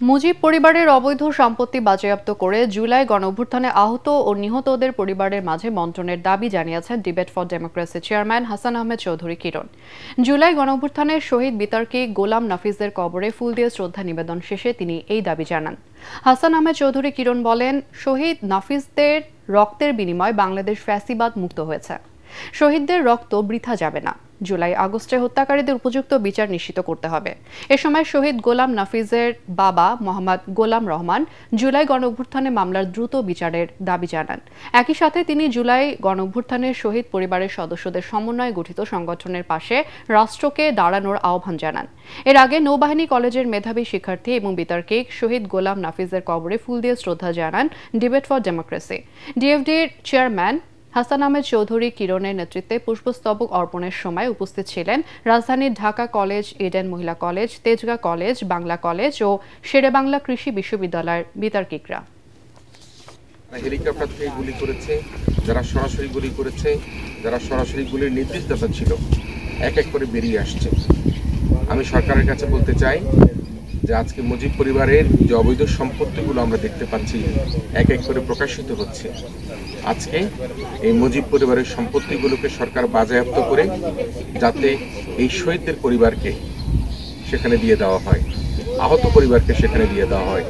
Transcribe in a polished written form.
মুজিব পরিবারের অবৈধ সম্পত্তি বাজেয়াপ্ত করে জুলাই গণঅভ্যুত্থানে আহত ও নিহতদের পরিবারের মাঝে বণ্টনের দাবি জানিয়েছেন debate for democracy chairman Hasan Ahmed Chowdhury Kiron. জুলাই গণঅভ্যুত্থানের শহীদ বিতর্কী গোলাম নাফিজদের কবরে ফুল দিয়ে শ্রদ্ধা নিবেদন শেষে তিনি এই দাবি জানান। হাসান আহমেদ চৌধুরী কিরণ বলেন, শহীদ নাফিজদের রক্তের বিনিময়ে বাংলাদেশ ফ্যাসিবাদ মুক্ত হয়েছে। শহীদদের রক্ত বৃথা যাবে না। জুলাই আগস্টে হত্যাকারীদের উপযুক্ত বিচার নিশ্চিত করতে হবে। এ সময় শহীদ গোলাম নাফিজের বাবা মোহাম্মদ গোলাম রহমান জুলাই গণঅভ্যুত্থানে মামলার দ্রুত বিচারের দাবি জানান। একই সাথে তিনি জুলাই গণঅভ্যুত্থানের শহীদ পরিবারের সদস্যদের সমন্বয়ে গঠিত সংগঠনের পাশে রাষ্ট্রকে দাঁড়ানোর আহ্বান জানান। এর আগে নৌবাহিনী কলেজের মেধাবী শিক্ষার্থী এবং বিতর্কিক শহীদ গোলাম নাফিজের কবরে ফুল দিয়ে শ্রদ্ধা জানান ডিবেট ফর ডেমোক্রেসি ডিএফডির চেয়ারম্যান হাসান আহমেদ চৌধুরী কিরণের নেতৃত্বে পুষ্পস্তবক অর্পণের সময় উপস্থিত ছিলেন রাজধানীর ঢাকা কলেজ, ইডেন মহিলা college, Tejgaon college, Bangla college ও শেরেবাংলা কৃষি বিশ্ববিদ্যালয়ের বিতর্কিকরা। হেলিকপ্টার থেকে গুলি করেছে, যারা সরাসরি গুলি করেছে, যারা সরাসরি গুলির নির্দেশদাতা ছিল, এক এক করে বেরিয়ে আসছে। আমি সরকারের কাছে বলতে চাই যে আজকে মুজিব পরিবারের যে অবৈধ সম্পত্তিগুলো আমরা দেখতে পাচ্ছি এক এক করে প্রকাশিত হচ্ছে, আজকে এই মুজিব পরিবারের সম্পত্তিগুলোকে সরকার বাজেয়াপ্ত করে যাতে এই শহীদদের পরিবারকে সেখানে দিয়ে দেওয়া হয়, আহত পরিবারকে সেখানে দিয়ে দেওয়া হয়।